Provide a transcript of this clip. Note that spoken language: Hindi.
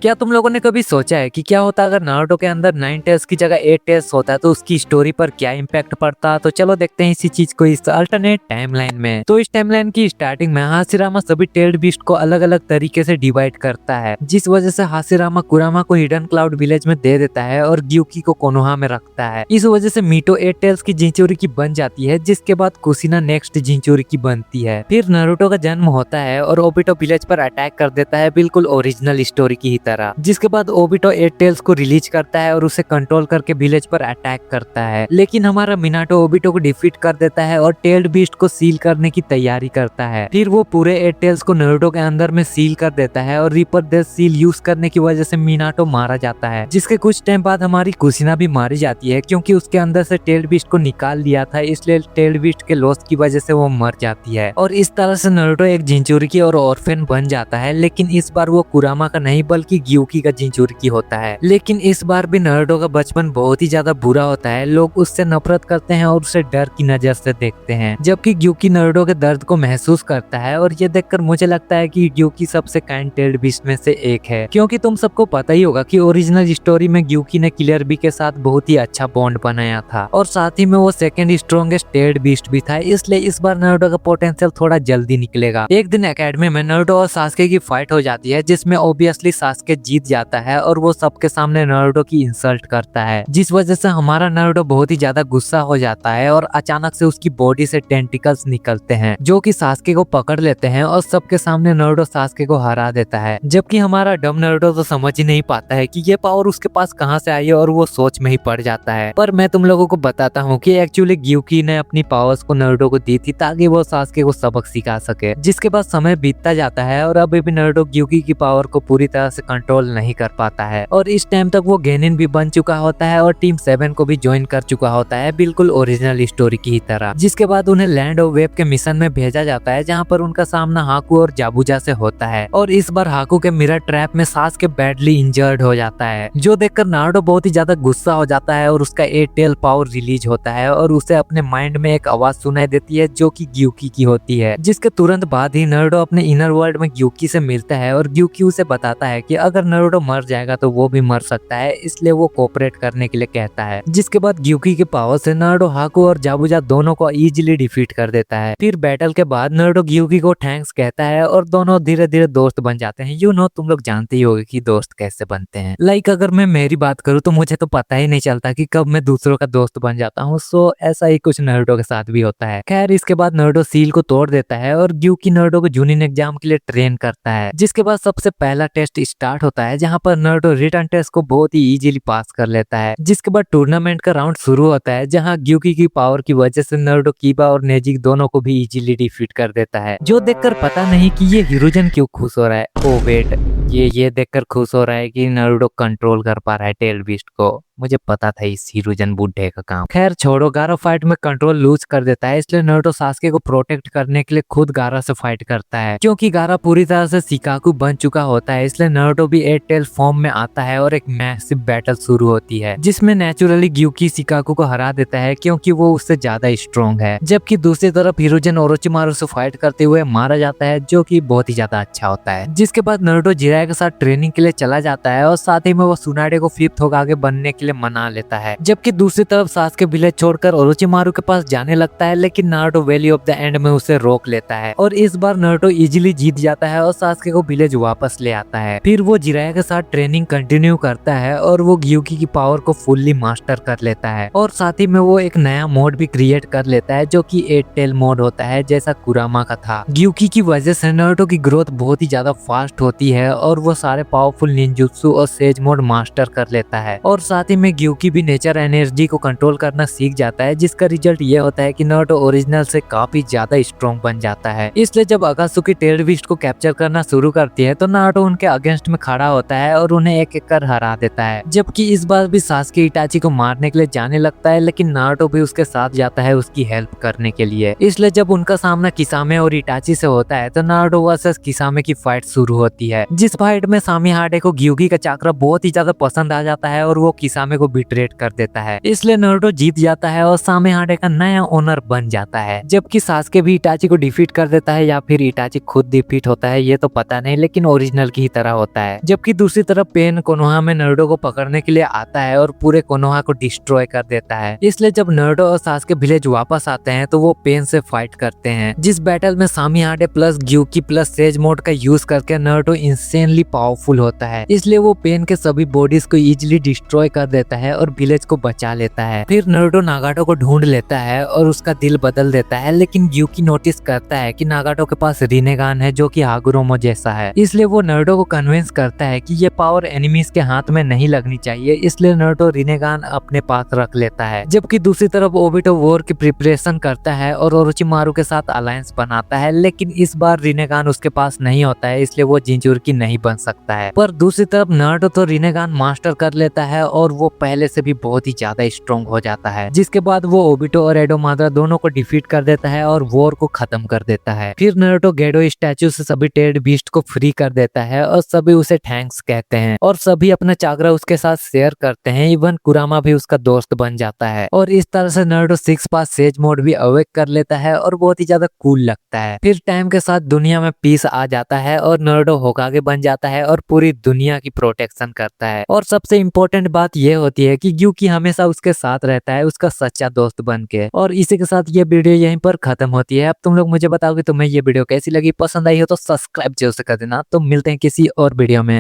क्या तुम लोगों ने कभी सोचा है कि क्या होता अगर नारुतो के अंदर 9 टेल्स की जगह 8 टेल्स होता तो उसकी स्टोरी पर क्या इम्पैक्ट पड़ता। तो चलो देखते हैं इसी चीज को इस अल्टरनेट टाइमलाइन में। तो इस टाइमलाइन की स्टार्टिंग में हाशिरामा सभी टेल्ड बीस्ट को अलग अलग तरीके से डिवाइड करता है, जिस वजह से हाशिरामा कुरामा को हिडन क्लाउड विलेज में दे देता है और ग्यूकी को कोनोहा में रखता है। इस वजह से मीटो 8 टेल्स की जिंचुरी की बन जाती है, जिसके बाद कुशिना नेक्स्ट जिंचुरी की बनती है। फिर नारुतो का जन्म होता है और ओबिटो विलेज पर अटैक कर देता है, बिल्कुल ओरिजिनल स्टोरी की ही तरह। जिसके बाद ओबिटो 8 टेल्स को रिलीज करता है और उसे कंट्रोल करके विलेज पर अटैक करता है, लेकिन हमारा मिनाटो ओबिटो को डिफीट कर देता है और टेल्ड बीस्ट को सील करने की तैयारी करता है। फिर वो पूरे 8 टेल्स को नारुतो के अंदर में सील कर देता है और रीपर डेथ सील यूज करने की वजह से मिनाटो मारा जाता है। जिसके कुछ टाइम बाद हमारी कुशिना भी मारी जाती है, क्योंकि उसके अंदर से टेल्ड बीस्ट को निकाल लिया था, इसलिए टेल्ड बीस्ट के लॉस की वजह से वो मर जाती है। और इस तरह से नारुतो एक जिंचुरी की और ऑर्फेन बन जाता है, लेकिन इस बार वो कुरामा का नहीं बल्कि ग्यूकी का जिंचुरी की होता है। लेकिन इस बार भी नारुतो का बचपन बहुत ही ज्यादा बुरा होता है। लोग उससे नफरत करते हैं और उसे डर की नजर से देखते हैं, जबकि ग्यूकी नारुतो के दर्द को महसूस करता है। और ये देखकर मुझे लगता है कि ग्यूकी सबसे काइंड टेल्ड बीस्ट में से एक है, क्योंकि तुम सबको पता ही होगा कि ओरिजिनल स्टोरी में ग्यूकी ने किलर बी के साथ बहुत ही अच्छा बॉन्ड बनाया था और साथ ही में वो सेकंड स्ट्रॉन्गेस्ट टेल्ड बीस्ट भी था, इसलिए इस बार नारुतो का पोटेंशियल थोड़ा जल्दी निकलेगा। एक दिन एकेडमी में नारुतो और सास्के की फाइट हो जाती है, जिसमें ऑब्वियसली सास्के जीत जाता है और वो सबके सामने नारुतो की इंसल्ट करता है, जिस वजह से हमारा नारुतो बहुत ही ज्यादा गुस्सा हो जाता है और अचानक से उसकी बॉडी से टेंटिकल्स निकलते हैं, जो कि सास्के को पकड़ लेते हैं और सबके सामने नारुतो सास्के को हरा देता है। जबकि हमारा डम नारुतो तो समझ ही नहीं पाता है कि ये पावर उसके पास कहां से आई है और वो सोच में ही पड़ जाता है। पर मैं तुम लोगों को बताता हूँ कि एक्चुअली ग्यूकी ने अपनी पावर्स को नारुतो को दी थी ताकि वो सास्के को सबक सिखा सके। जिसके बाद समय बीतता जाता है और अभी भी नारुतो ग्यूकी की पावर को पूरी तरह से कंट्रोल नहीं कर पाता है और इस टाइम तक वो गेनिन भी बन चुका होता है और टीम 7 को भी ज्वाइन कर चुका होता है, बिल्कुल ओरिजिनल स्टोरी की ही तरह। जिसके बाद उन्हें लैंड ऑफ वेव के मिशन में भेजा जाता है, जहां पर उनका सामना हाकू और जाबुजा से होता है। और इस बार हाकू के मिरर ट्रैप में सास्के बैडली इंजर्ड हो जाता है, जो देखकर नारुतो बहुत ही ज्यादा गुस्सा हो जाता है और उसका 8 टेल पावर रिलीज होता है और उसे अपने माइंड में एक आवाज सुनाई देती है, जो कि ग्यूकी की होती है। जिसके तुरंत बाद ही नारुतो अपने इनर वर्ल्ड में ग्यूकी से मिलता है और ग्यूकी उसे बताता है कि अगर नारुतो मर जाएगा तो वो भी मर सकता है, इसलिए वो कोऑपरेट करने के लिए कहता है। जिसके बाद ग्यूकी के पावर से नारुतो हाकू और जाबुजा दोनों को इजीली डिफीट कर देता है। फिर बैटल के बाद नारुतो ग्यूकी को थैंक्स कहता है और दोनों धीरे धीरे दोस्त बन जाते हैं। तुम लोग जानते ही होगे कि दोस्त कैसे बनते हैं। अगर मैं मेरी बात करूँ तो मुझे तो पता ही नहीं चलता कि कब मैं दूसरों का दोस्त बन जाता हूँ। सो ऐसा ही कुछ नारुतो के साथ भी होता है। खैर, इसके बाद नारुतो सील को तोड़ देता है और ग्यूकी नारुतो को जूनिन एग्जाम के लिए ट्रेन करता है। जिसके बाद सबसे पहला टेस्ट स्टार्ट होता है, जहाँ पर नारुतो रिटर्न टेस्ट को बहुत ही इजीली पास कर लेता है। जिसके बाद टूर्नामेंट का राउंड शुरू होता है, जहां ग्यूकी की पावर की वजह से नारुतो कीबा और नेजी दोनों को भी इजीली डिफीट कर देता है, जो देखकर पता नहीं कि ये हिरोजन क्यों खुश हो रहा है। ओ वेट, ये देखकर खुश हो रहा है कि नारुतो कंट्रोल कर पा रहा है टेल बीस्ट को। मुझे पता था इस हिरोजन बुड्ढे का काम। खैर छोड़ो, गारा फाइट में कंट्रोल लूज कर देता है, इसलिए नारुतो सास्के को प्रोटेक्ट करने के लिए खुद गारा से फाइट करता है। क्योंकि गारा पूरी तरह से शिकाकू बन चुका होता है, इसलिए नारुतो भी 8 टेल फॉर्म में आता है और एक मैसिव बैटल शुरू होती है, जिसमें नेचुरली ग्यूकी शिकाकू को हरा देता है, क्योंकि वो उससे ज्यादा स्ट्रॉन्ग है। जबकि दूसरी तरफ हिरोजन ओरोचिमारू से फाइट करते हुए मारा जाता है, जो कि बहुत ही ज्यादा अच्छा होता है। जिसके बाद नारुतो जिराया के साथ ट्रेनिंग के लिए चला जाता है और साथ ही में वो सुनाडे को 5th होकागे बनने के लिए मना लेता है। जबकि दूसरी तरफ सास्के विलेज छोड़कर ओरोचिमारू के पास जाने लगता है, लेकिन Naruto valley of the end में उसे रोक लेता है और इस बार नारुतो इजीली जीत जाता है और सास्के को विलेज वापस ले आता है। फिर वो जिराया के साथ ट्रेनिंग कंटिन्यू करता है और वो ग्यूकी की पावर को फुल्ली मास्टर कर लेता है और साथ ही में वो एक नया मोड भी क्रिएट कर लेता है, जो कि 8 टेल मोड होता है, जैसा कुरामा का था। ग्यूकी की वजह से नारुतो की ग्रोथ बहुत ही ज्यादा फास्ट होती है और वो सारे पावरफुल निंजुत्सु और सेज मोड मास्टर कर लेता है और साथ ही में ग्यूकी भी नेचर एनर्जी को कंट्रोल करना सीख जाता है, जिसका रिजल्ट ये होता है कि नारुतो ओरिजिनल से काफी ज्यादा स्ट्रॉन्ग बन जाता है। इसलिए जब अकात्सुकी टेल्ड बीस्ट को कैप्चर करना शुरू करती है तो नारुतो उनके अगेंस्ट में खड़ा होता है और उन्हें एक एक कर हरा देता है। जबकि इस बार भी सास्के इटाची को मारने के लिए जाने लगता है, लेकिन नारुतो भी उसके साथ जाता है उसकी हेल्प करने के लिए। इसलिए जब उनका सामना किसामे और इटाची से होता है तो नारुतो वर्सेस किसामे की फाइट शुरू होती है, जिस फाइट में सामी हाडे को ग्यूकी का चाकरा बहुत ही ज्यादा पसंद आ जाता है और वो किसामे सामे को बिट्रेट कर देता है, इसलिए नारुतो जीत जाता है और सामे हाडे का नया ओनर बन जाता है। जबकि सास्के भी इटाची को डिफीट कर देता है या फिर इटाची खुद डिफीट होता है ये तो पता नहीं, लेकिन ओरिजिनल की ही तरह होता है। जबकि दूसरी तरफ पेन कोनोहा में नारुतो को पकड़ने के लिए आता है और पूरे कोनोहा को डिस्ट्रॉय कर देता है। इसलिए जब नारुतो और सास्के विलेज वापस आते हैं तो वो पेन से फाइट करते हैं, जिस बैटल में सामी हाडे प्लस ग्यूकी प्लस सेज मोड का यूज करके नारुतो इंसेनली पावरफुल होता है। इसलिए वो पेन के सभी बॉडीज को इजिली डिस्ट्रॉय कर देता है और विलेज को बचा लेता है। फिर नारुतो नागाटो को ढूंढ लेता है और उसका दिल बदल देता है, लेकिन ग्यूकी नोटिस करता है कि नागाटो के पास रिनेगान है जो कि हागुरोमो जैसा है। इसलिए वो नारुतो को कन्विंस करता है कि ये पावर एनिमीज के हाथ में नहीं लगनी चाहिए, इसलिए नारुतो रिनेगान अपने पास रख लेता है। जबकि दूसरी तरफ ओबिटो वॉर की प्रिपरेशन करता है और ओरोचिमारू के साथ अलायंस बनाता है, लेकिन इस बार रिनेगान उसके पास नहीं होता है, इसलिए वो जिंचुरकी नहीं बन सकता है। पर दूसरी तरफ नारुतो तो रिनेगान मास्टर कर लेता है और वो पहले से भी बहुत ही ज्यादा स्ट्रॉन्ग हो जाता है, जिसके बाद वो ओबिटो और एडो माद्रा दोनों को डिफीट कर देता है और वॉर को खत्म कर देता है। फिर नारुतो गेडो स्टैचू से सभी टेड बीस्ट को फ्री कर देता है और सभी उसे थैंक्स कहते हैं और सभी अपना चाकरा उसके साथ शेयर करते हैं। इवन कुरामा भी उसका दोस्त बन जाता है और इस तरह से नारुतो 6 पास सेज मोड भी अवेक कर लेता है और बहुत ही ज्यादा कूल लगता है। फिर टाइम के साथ दुनिया में पीस आ जाता है और नारुतो होकागे बन जाता है और पूरी दुनिया की प्रोटेक्शन करता है। और सबसे इम्पोर्टेंट बात यह होती है कि ग्यूकी हमेशा उसके साथ रहता है, उसका सच्चा दोस्त बन के। और इसी के साथ ये वीडियो यहीं पर खत्म होती है। अब तुम लोग मुझे बताओगे तुम्हें ये वीडियो कैसी लगी, पसंद आई हो तो सब्सक्राइब जरूर से कर देना। तो मिलते हैं किसी और वीडियो में।